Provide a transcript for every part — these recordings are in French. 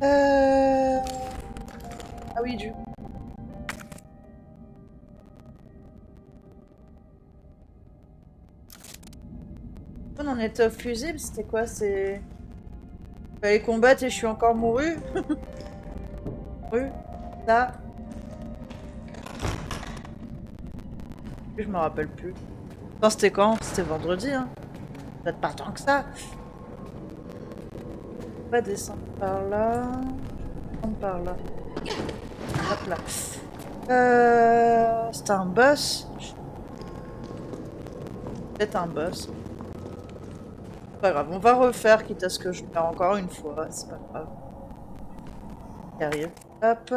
Ah oui, du coup. On en était au fusible, c'était quoi? C'est... Fallait combattre et je suis encore mouru. Ça, je me rappelle plus. Enfin, c'était quand? C'était vendredi, hein. Peut-être pas tant que ça. On va descendre par là. Descendre par là. Hop là. C'était un boss. Peut-être un boss. Pas grave, on va refaire, quitte à ce que je perds encore une fois. C'est pas grave. Il arrive. Hop.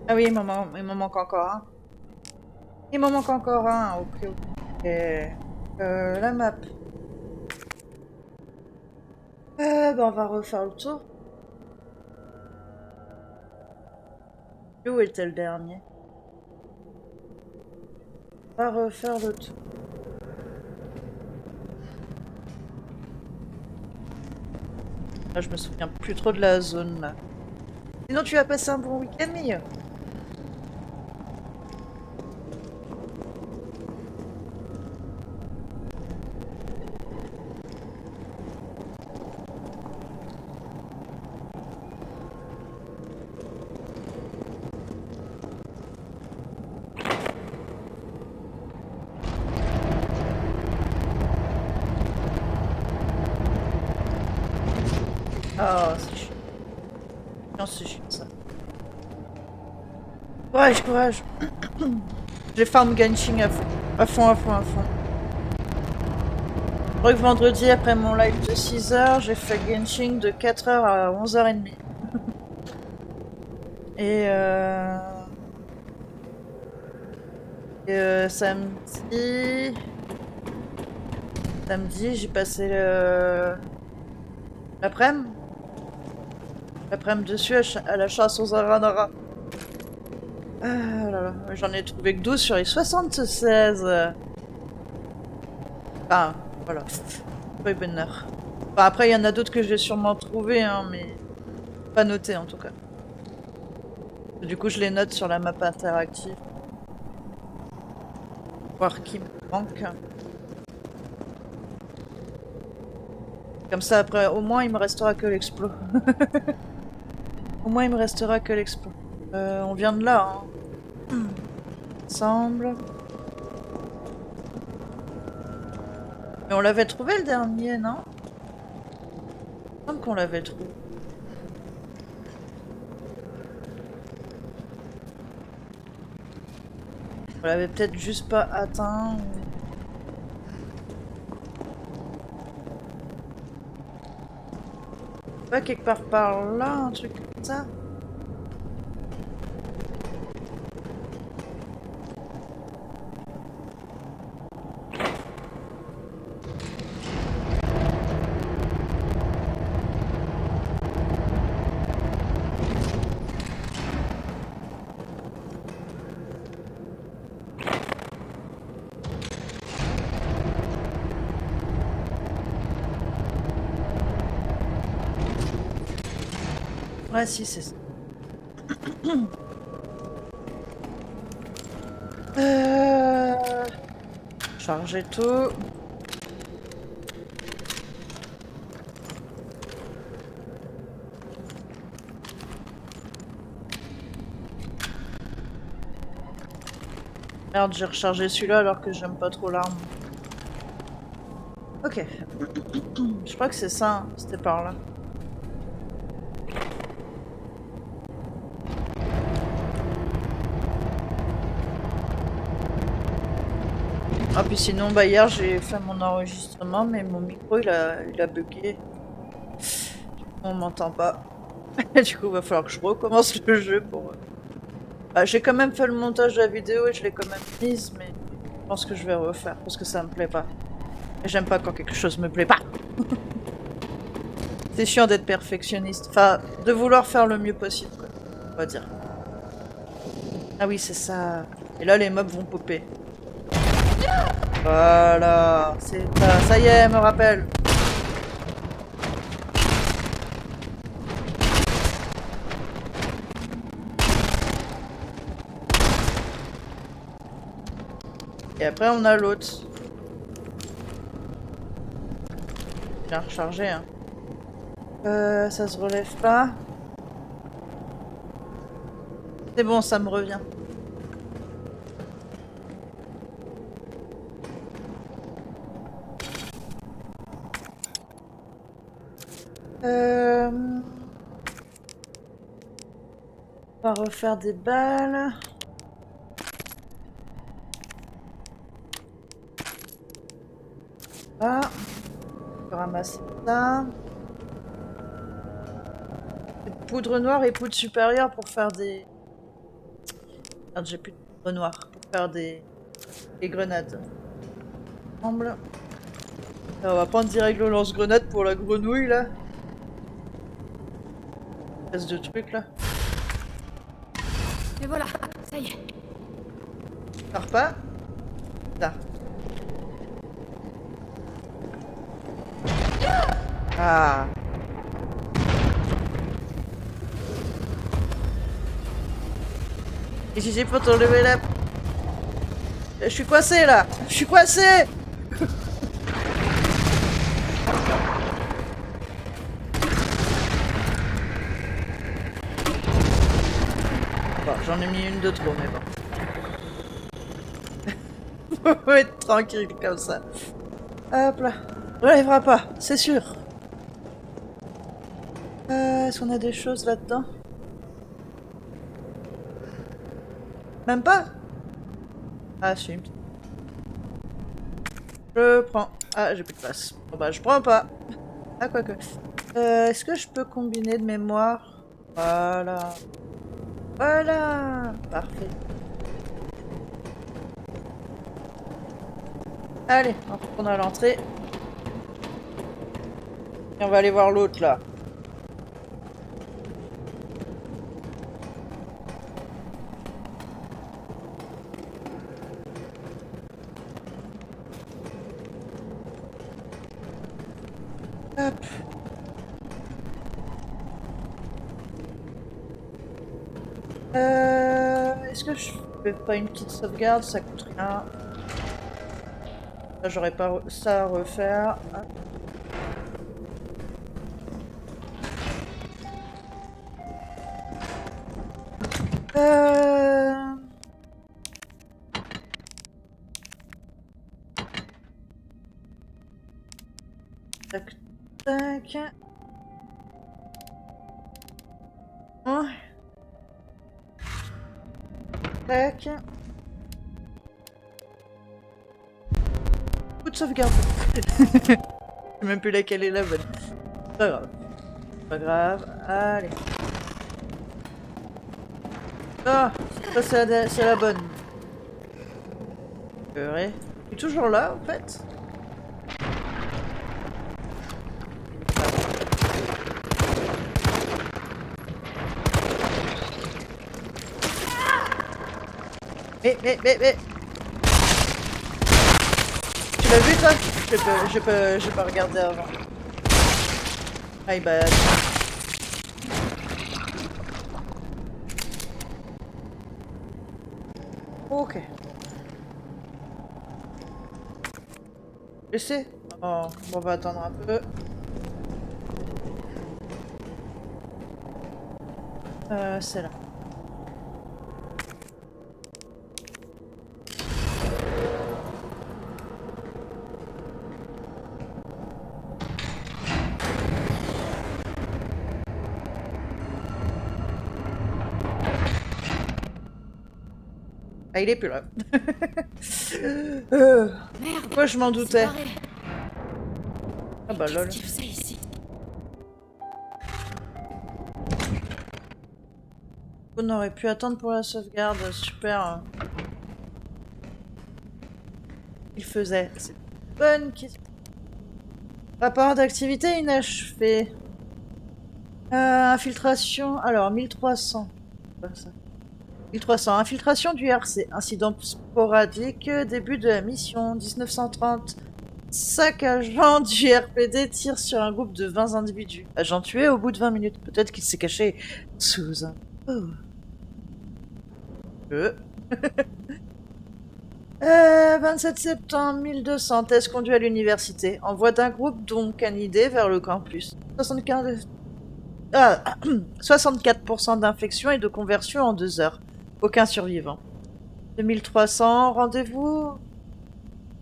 Ah oui, il m'en manque encore un. Il m'en manque encore un. Ok, ok. La map. Bah, on va refaire le tour. Où était le dernier? On va refaire le tour. Là, je me souviens plus trop de la zone là. Sinon, tu as passé un bon week-end, Mille? Oh, c'est chiant. Non, c'est chiant ça. Courage, courage. J'ai farm Genshin à fond. À fond, à fond, à fond. Je crois que vendredi, après mon live de 6h, j'ai fait Genshin de 4h à 11h30. Et samedi... Samedi, j'ai passé l'après-midi. L'après-midi dessus à la chasse aux Aranara. Ah là là, j'en ai trouvé que 12 sur les 76. Enfin, voilà. Pas bonheur. Enfin, après, il y en a d'autres que j'ai sûrement trouvé, hein, mais pas noté en tout cas. Du coup, je les note sur la map interactive. Voir qui me manque. Comme ça, après, au moins, il me restera que l'explo. Au moins, il me restera que l'explo. On vient de là, hein. Ensemble. Mais on l'avait trouvé le dernier, non? Il me semble qu'on l'avait trouvé. On l'avait peut-être juste pas atteint. Pas quelque part par là, un truc comme ça? Ouais, si, c'est ça. Charger tout. Merde, j'ai rechargé celui-là alors que j'aime pas trop l'arme. Ok. Je crois que c'est ça, hein. C'était par là. Ah puis sinon, bah hier j'ai fait mon enregistrement, mais mon micro il a bugué. On m'entend pas. Du coup, il va falloir que je recommence le jeu pour... Bah, j'ai quand même fait le montage de la vidéo et je l'ai quand même mise, mais je pense que je vais refaire parce que ça me plaît pas. Et j'aime pas quand quelque chose me plaît pas. C'est chiant d'être perfectionniste. Enfin, de vouloir faire le mieux possible, quoi. On va dire. Ah oui, c'est ça. Et là, les mobs vont popper. Voilà. C'est ça. Ça y est, me rappelle. Et après on a l'autre. Bien rechargé, hein. Ça se relève pas. C'est bon, ça me revient. On va refaire des balles. Ah. Je vais ramasser ça. Poudre noire et poudre supérieure pour faire des... Merde, j'ai plus de poudre noire pour faire des grenades. Ensemble. On va prendre direct le lance-grenade pour la grenouille là. Espèce de truc là. Et voilà, ça y est. Pars pas. Là. Ah. Et si j'ai pas t'enlever la... Je suis coincé là. Je suis coincé. Bon, j'en ai mis une de trop, mais bon. Faut être tranquille comme ça. Hop là. On n'arrivera pas, c'est sûr. Est-ce qu'on a des choses là-dedans? Même pas? Ah si. Je prends. Ah, j'ai plus de place. Bon bah je prends pas. Ah quoique. Est-ce que je peux combiner de mémoire? Voilà. Voilà. Parfait. Allez, on retourne à l'entrée. Et on va aller voir l'autre là. Hop. Est-ce que je fais pas une petite sauvegarde? Ça coûte rien. J'aurais pas ça à refaire. Hop. Tac, tac. Oh. Tac. Coup de sauvegarde. Je sais même plus laquelle est la bonne. Pas grave. Pas grave. Allez. Ah, ça c'est la bonne. Purée. Il est toujours là en fait. Mais... Tu l'as vu toi? J'ai pas regardé avant. Aïe bah... Ok. Laissez. Oh, bon, on va attendre un peu. C'est là. Ah, il est plus là. Merde. Pourquoi je m'en doutais? Barré. Ah bah lol. Qu'est-ce qu'il faisait ici? On aurait pu attendre pour la sauvegarde, super. Il faisait. C'est une bonne question. Rapport d'activité inachevé. Infiltration. Alors, 1300. C'est quoi ça? 1300. Infiltration du RC. Incident sporadique. Début de la mission. 1930. 5 agents du RPD tirent sur un groupe de 20 individus. Agent tué au bout de 20 minutes. Peut-être qu'il s'est caché sous un... Oh. 27 septembre 1200, test conduit à l'université. Envoi d'un groupe dont canidé vers le campus. 75... 64% d'infection et de conversion en 2 heures. Aucun survivant. 2300, rendez-vous...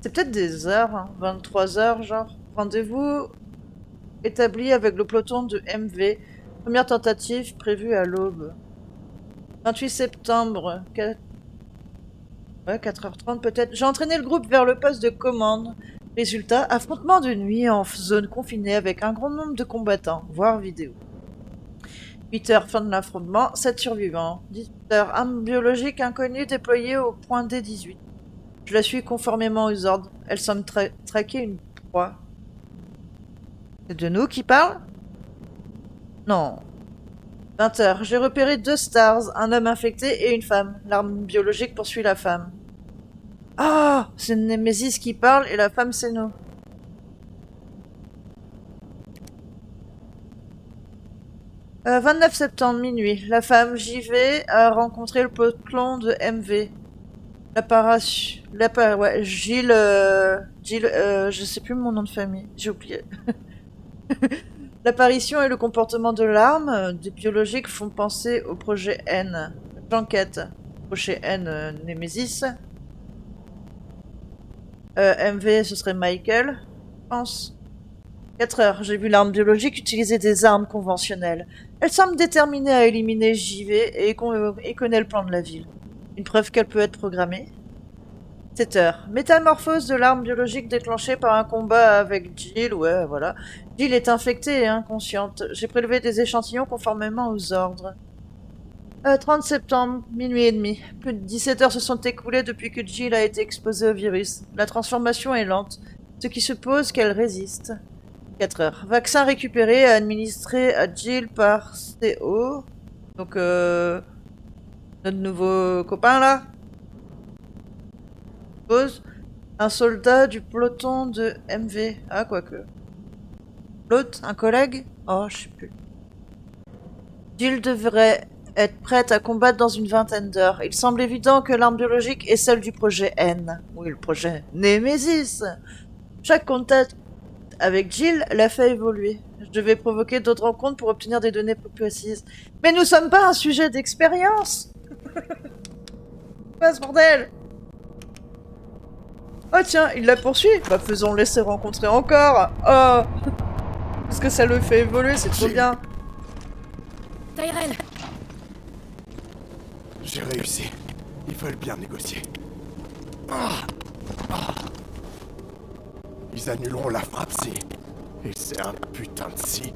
C'est peut-être des heures, hein. 23 heures, genre. Rendez-vous établi avec le peloton de MV. Première tentative prévue à l'aube. 28 septembre, ouais, 4h30 peut-être. J'ai entraîné le groupe vers le poste de commande. Résultat, affrontement de nuit en zone confinée avec un grand nombre de combattants. Voir vidéo. 8h, fin de l'affrontement. 7 survivants. 18h, arme biologique inconnue déployée au point D18. Je la suis conformément aux ordres. Elle semble traquer une proie. C'est de nous qui parle? Non. 20h, j'ai repéré 2 stars, un homme infecté et une femme. L'arme biologique poursuit la femme. Ah, c'est Nemesis qui parle et la femme c'est nous. « 29 septembre, minuit. La femme JV a rencontré le peloton de MV. Ouais, Gilles... je sais plus mon nom de famille, j'ai oublié. L'apparition et le comportement de l'arme des biologiques font penser au projet N. J'enquête. Projet N, Nemesis. MV, ce serait Michael, je pense. 4 heures, j'ai vu l'arme biologique utiliser des armes conventionnelles. Elle semble déterminée à éliminer JV et connaît le plan de la ville. Une preuve qu'elle peut être programmée. 7 heures, métamorphose de l'arme biologique déclenchée par un combat avec Jill, ouais, voilà. Jill est infectée et inconsciente. J'ai prélevé des échantillons conformément aux ordres. 30 septembre, minuit et demi. Plus de 17 heures se sont écoulées depuis que Jill a été exposée au virus. La transformation est lente, ce qui suppose qu'elle résiste. 4 heures. Vaccin récupéré et administré à Jill par CO. Donc, notre nouveau copain, là. Pause. Un soldat du peloton de MV. Ah, quoique. L'autre, un collègue? Oh, je sais plus. Jill devrait être prête à combattre dans une vingtaine d'heures. Il semble évident que l'arme biologique est celle du projet N. Oui, le projet Nemesis. Chaque contact avec Jill l'a fait évoluer. Je devais provoquer d'autres rencontres pour obtenir des données plus précises. Mais nous sommes pas un sujet d'expérience. Quoi ce bordel? Oh tiens, il la poursuit. Bah faisons-le laisser rencontrer encore. Oh, parce que ça le fait évoluer, c'est trop bien. Tyrell, j'ai réussi. Ils veulent bien négocier. Ils annuleront la frappe si... Et c'est un putain de si...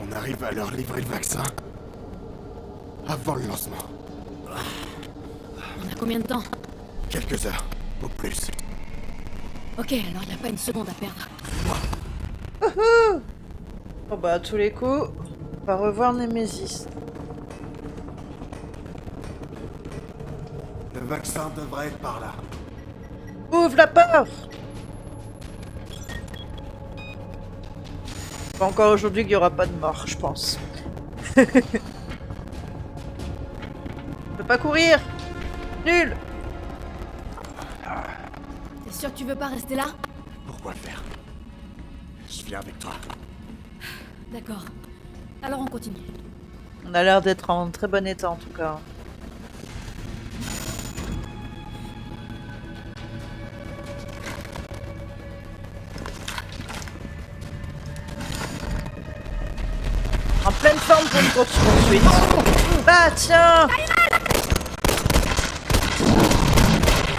On arrive à leur livrer le vaccin. Avant le lancement. on a combien de temps? Quelques heures, au plus. Ok, alors il n'y a pas une seconde à perdre. Bon bah à tous les coups, on va revoir Nemesis. Le vaccin devrait être par là. Ouvre la porte! Pas encore aujourd'hui qu'il n'y aura pas de mort, je pense. Je peux pas courir! Nul! T'es sûr que tu veux pas rester là? Pourquoi faire? Je viens avec toi. D'accord. Alors on continue. On a l'air d'être en très bon état en tout cas. En pleine forme pour une course-poursuite. Bah tiens!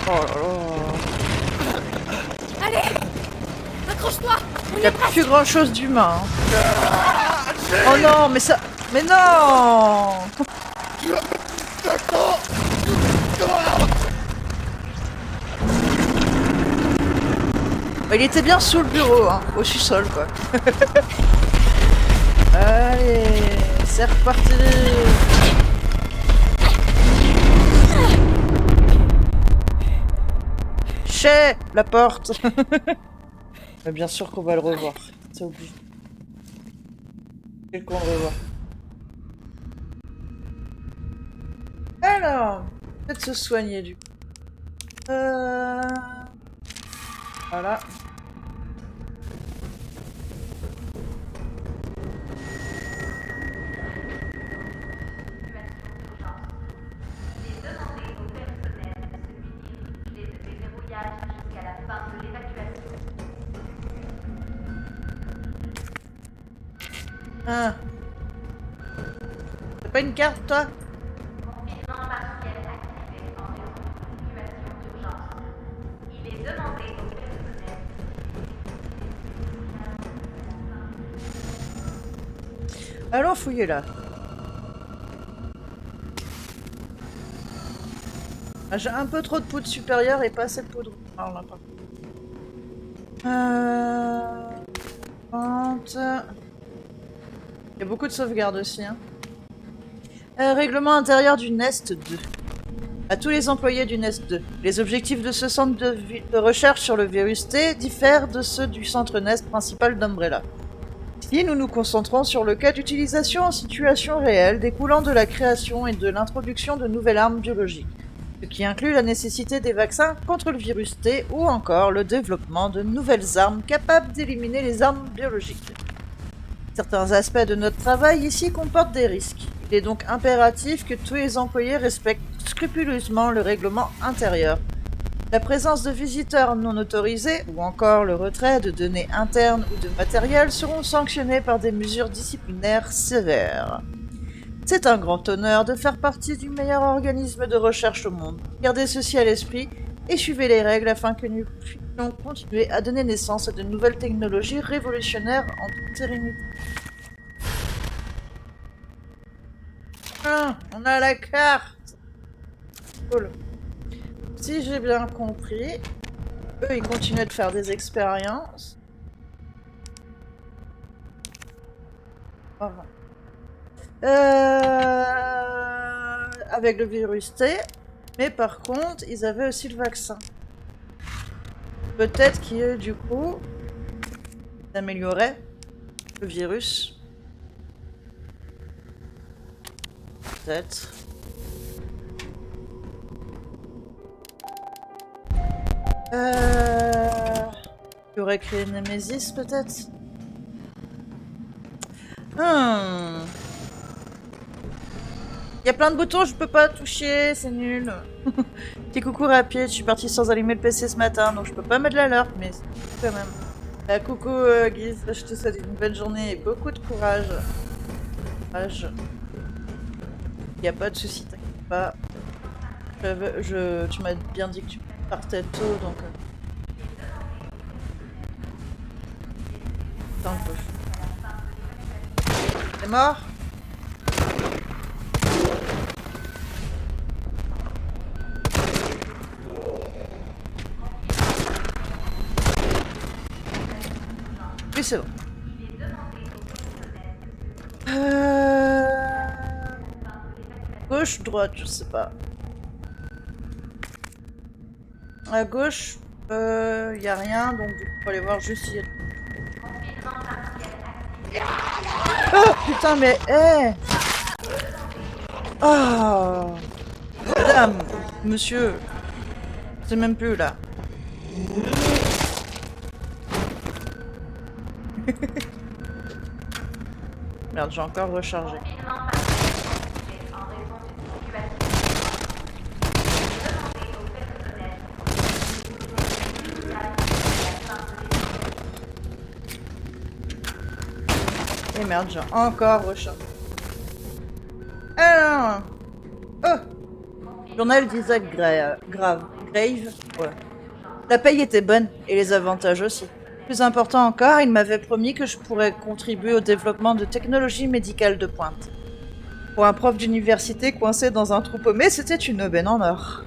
Oh là là. Allez! Accroche-toi! Il n'y a plus grand chose d'humain. Hein. Oh non, mais ça... Mais non! Il était bien sous le bureau, hein, au sous-sol quoi. Allez, c'est reparti. Chez la porte. Mais bien sûr qu'on va le revoir, c'est obligé. Quel qu'on le revoit. Alors, peut-être se soigner du coup. Voilà. Ah. T'as pas une carte, toi? Allons fouiller là. Ah, j'ai un peu trop de poudre supérieure et pas assez de poudre. Alors là, par contre. Il y a beaucoup de sauvegardes aussi. Hein. Règlement intérieur du Nest 2. À tous les employés du Nest 2. Les objectifs de ce centre de recherche sur le virus T diffèrent de ceux du centre Nest principal d'Umbrella. Ici, nous nous concentrons sur le cas d'utilisation en situation réelle découlant de la création et de l'introduction de nouvelles armes biologiques, ce qui inclut la nécessité des vaccins contre le virus T ou encore le développement de nouvelles armes capables d'éliminer les armes biologiques. Certains aspects de notre travail ici comportent des risques. Il est donc impératif que tous les employés respectent scrupuleusement le règlement intérieur. La présence de visiteurs non autorisés ou encore le retrait de données internes ou de matériel seront sanctionnés par des mesures disciplinaires sévères. C'est un grand honneur de faire partie du meilleur organisme de recherche au monde. Gardez ceci à l'esprit et suivez les règles afin que nous puissions continuer à donner naissance à de nouvelles technologies révolutionnaires en toute sérénité. Ah, on a la carte. Cool. Si j'ai bien compris, eux ils continuent de faire des expériences. Voilà. Avec le virus T, mais par contre ils avaient aussi le vaccin. Peut-être qu'ils du coup amélioraient le virus. Peut-être. Il aurait créé Nemesis peut-être. Il y a plein de boutons, je peux pas toucher, c'est nul. Petit coucou rapide, je suis partie sans allumer le PC ce matin, donc je peux pas mettre l'alerte, mais c'est quand même. Coucou Guise, je te souhaite une bonne journée et beaucoup de courage. Y a pas de soucis, t'inquiète pas. Tu m'as bien dit que tu partais tôt, donc... Attends un peu. T'es mort? Oui, c'est bon. Gauche, droite, je sais pas. À gauche, y a rien, donc du coup, faut aller voir juste si... Oh putain, mais Oh madame, monsieur, c'est même plus là. Merde, j'ai encore rechargé. Et merde, j'ai encore rechargé. Alors... Oh Journal d'Isaac Grave. Ouais. La paye était bonne, et les avantages aussi. Plus important encore, il m'avait promis que je pourrais contribuer au développement de technologies médicales de pointe. Pour un prof d'université coincé dans un trou paumé, c'était une aubaine en or.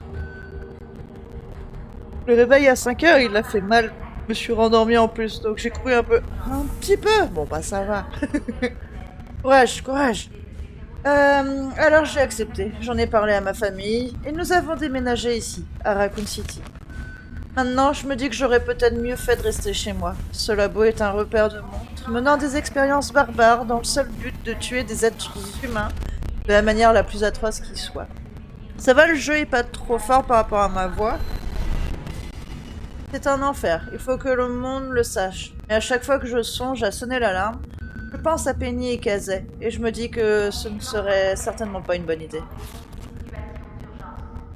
Le réveil à 5 heures, il a fait mal. Je me suis rendormie en plus, donc j'ai couru un peu. Un petit peu. Bon bah ça va. Courage. Alors j'ai accepté. J'en ai parlé à ma famille, et nous avons déménagé ici, à Raccoon City. Maintenant, je me dis que j'aurais peut-être mieux fait de rester chez moi. Ce labo est un repère de montres, menant des expériences barbares dans le seul but de tuer des êtres humains de la manière la plus atroce qui soit. Ça va, le jeu est pas trop fort par rapport à ma voix, C'est un enfer, il faut que le monde le sache. Et à chaque fois que je songe à sonner l'alarme, je pense à Penny et Kazay, et je me dis que ce ne serait certainement pas une bonne idée.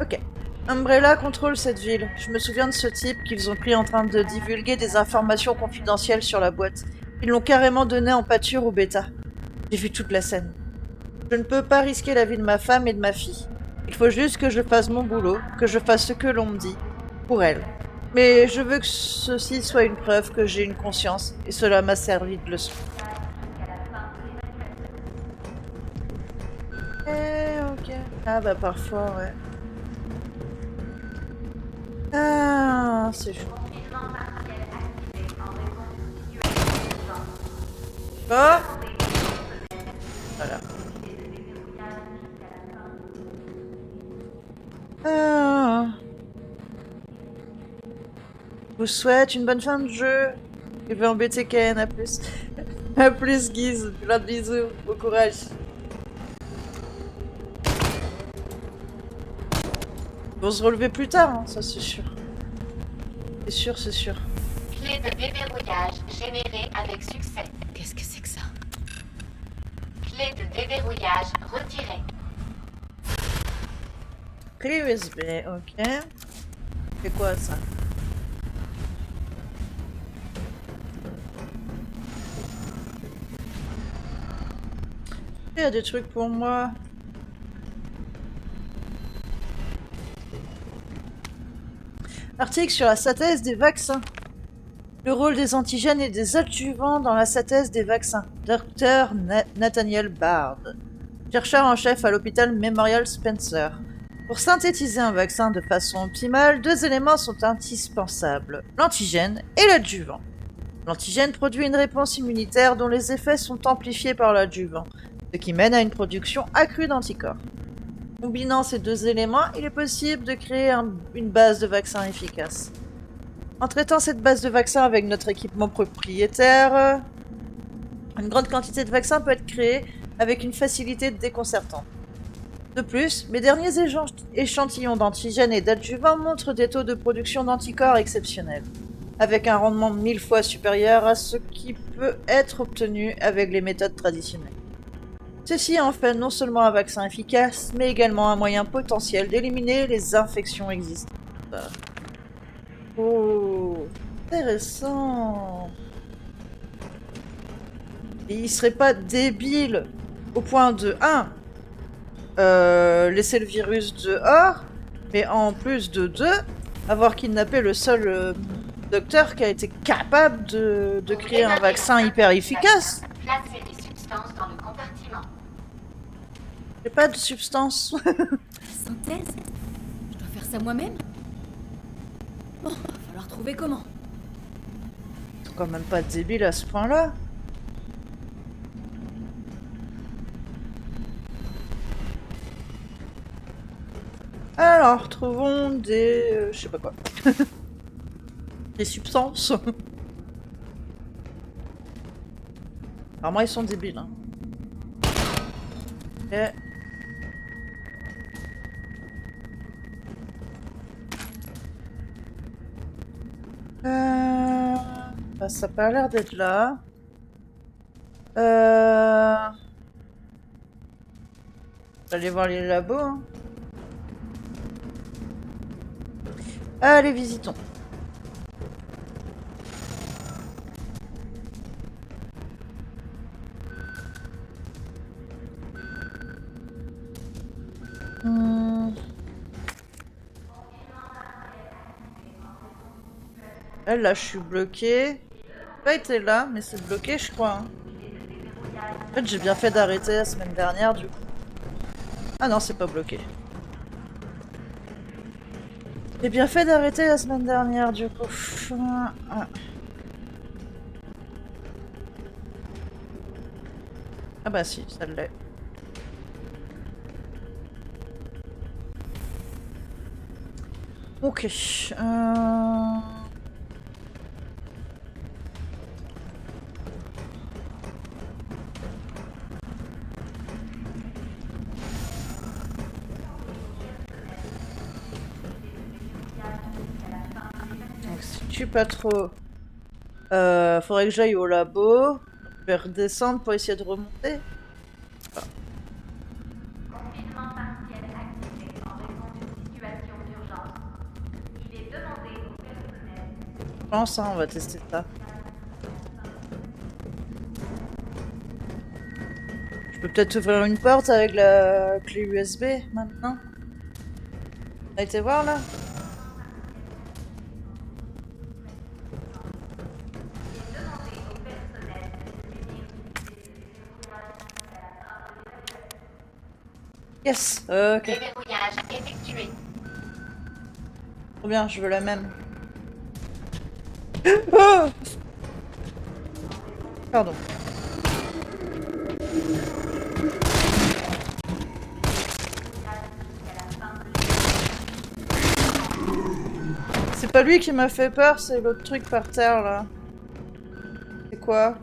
Ok. Umbrella contrôle cette ville. Je me souviens de ce type qu'ils ont pris en train de divulguer des informations confidentielles sur la boîte. Ils l'ont carrément donné en pâture au bêta. J'ai vu toute la scène. Je ne peux pas risquer la vie de ma femme et de ma fille. Il faut juste que je fasse mon boulot, que je fasse ce que l'on me dit, pour elle. Mais je veux que ceci soit une preuve que j'ai une conscience, et cela m'a servi de leçon. Ok. Ah bah parfois, ouais. Ah, c'est chaud. Oh voilà. Ah. Je vous souhaite une bonne fin de jeu. Je vais embêter Ken, à plus. À plus, Guise. Plein de bisous. Bon courage. Ils vont se relever plus tard, hein, ça c'est sûr. C'est sûr, c'est sûr. Clé de déverrouillage générée avec succès. Qu'est-ce que c'est que ça? Clé de déverrouillage retirée. Clé USB, ok. C'est quoi ça? Il y a des trucs pour moi. Article sur la synthèse des vaccins. Le rôle des antigènes et des adjuvants dans la synthèse des vaccins. Dr. Nathaniel Bard, chercheur en chef à l'hôpital Memorial Spencer. Pour synthétiser un vaccin de façon optimale, deux éléments sont indispensables, l'antigène et l'adjuvant. L'antigène produit une réponse immunitaire dont les effets sont amplifiés par l'adjuvant, ce qui mène à une production accrue d'anticorps. Combinant ces deux éléments, il est possible de créer une base de vaccins efficace. En traitant cette base de vaccins avec notre équipement propriétaire, une grande quantité de vaccins peut être créée avec une facilité déconcertante. De plus, mes derniers échantillons d'antigènes et d'adjuvants montrent des taux de production d'anticorps exceptionnels, avec un rendement 1000 fois supérieur à ce qui peut être obtenu avec les méthodes traditionnelles. Ceci en fait non seulement un vaccin efficace, mais également un moyen potentiel d'éliminer les infections existantes. Oh, intéressant. Et il serait pas débile au point de 1. Laisser le virus dehors, mais en plus de 2, avoir kidnappé le seul docteur qui a été capable de créer un vaccin hyper efficace. Placez les substances dans le compartiment. J'ai pas de substance. Synthèse? Je dois faire ça moi-même? Bon, va falloir trouver comment. Ils sont quand même pas débiles à ce point-là. Alors, trouvons des... je sais pas quoi. Des substances. Alors moi, ils sont débiles. Hein. Ok. Bah, ça a pas l'air d'être là. Allez voir les labos. Hein. Allez, visitons. Là, je suis bloquée. J'ai pas été là, mais c'est bloqué, je crois. Hein. En fait, j'ai bien fait d'arrêter la semaine dernière, du coup. Ah non, c'est pas bloqué. J'ai bien fait d'arrêter la semaine dernière, du coup. Ah bah si, ça l'est. Ok. Je suis pas trop... faudrait que j'aille au labo. Je vais redescendre pour essayer de remonter. Confinement partiel activé en raison d'une situation d'urgence. Il est demandé au personnel. Je pense, hein, on va tester ça. Je peux peut-être ouvrir une porte avec la clé USB maintenant. T'as été voir là? Yes, ok. Déverrouillage effectué. Trop bien, je veux la même. Oh, pardon. C'est pas lui qui m'a fait peur, c'est l'autre truc par terre là. C'est quoi?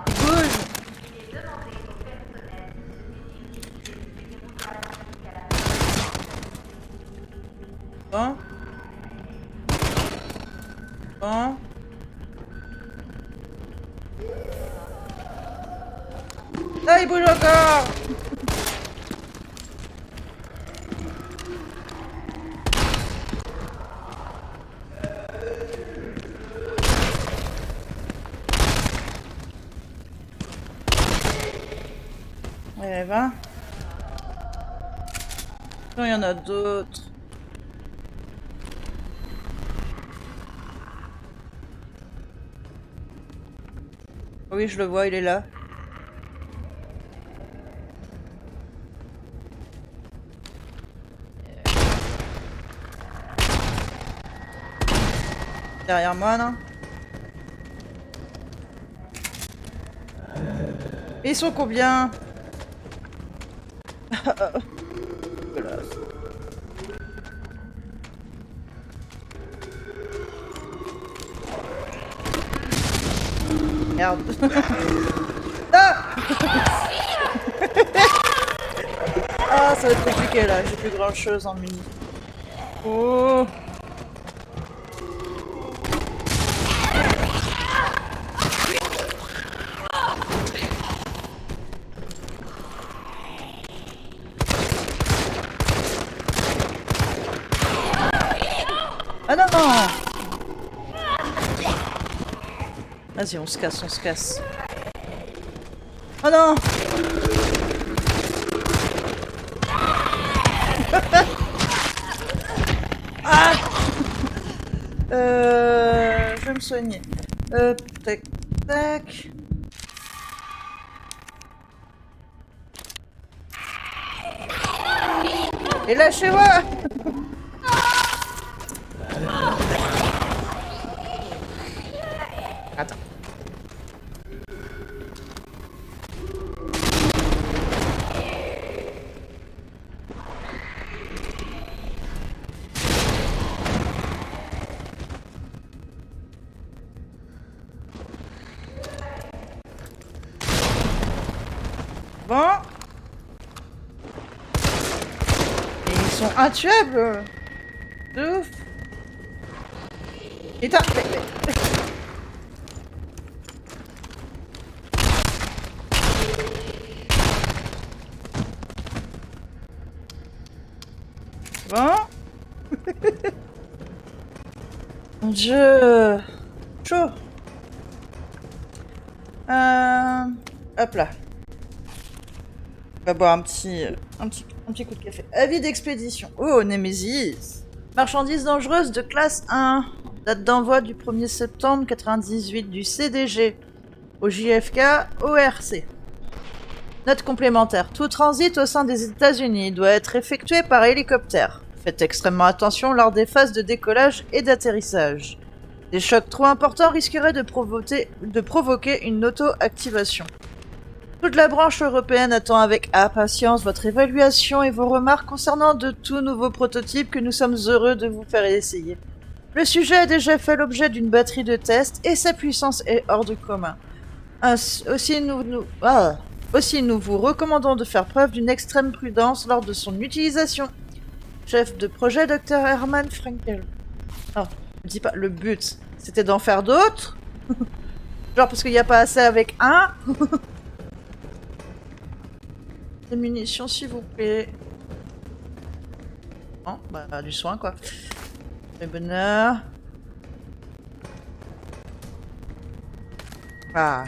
Il bouge. Bon. Bon. Ah, il bouge encore! Ouais, va. Non, il y en a d'autres. Oui, je le vois, il est là. Derrière moi, non? Ils sont combien? Merde. Ah, ah, ça va être compliqué là, j'ai plus grand chose en mini. Oh. Ah non, non. Vas-y, on se casse, on se casse. Oh non. Ah. Je vais me soigner. Tac, tac. Et lâchez-moi. Attends. Bon. Et ils sont intuables. De ouf. Et t'as... Bon. Mon Dieu. Chaud. Hop là. On va boire un petit coup de café. Avis d'expédition. Oh, Nemesis. Marchandise dangereuse de classe 1. Date d'envoi du 1er septembre 98 du CDG au JFK ORC. Note complémentaire. Tout transit au sein des États-Unis doit être effectué par hélicoptère. Faites extrêmement attention lors des phases de décollage et d'atterrissage. Des chocs trop importants risqueraient de provoquer une auto-activation. Toute la branche européenne attend avec impatience votre évaluation et vos remarques concernant de tout nouveaux prototypes que nous sommes heureux de vous faire essayer. Le sujet a déjà fait l'objet d'une batterie de tests et sa puissance est hors du commun. Aussi, nous vous recommandons de faire preuve d'une extrême prudence lors de son utilisation. Chef de projet, Dr. Hermann Frankel. Oh, me dis pas, le but, c'était d'en faire d'autres? Genre parce qu'il n'y a pas assez avec un? Des munitions, s'il vous plaît. Non, bah du soin quoi. Le bonheur. Ah,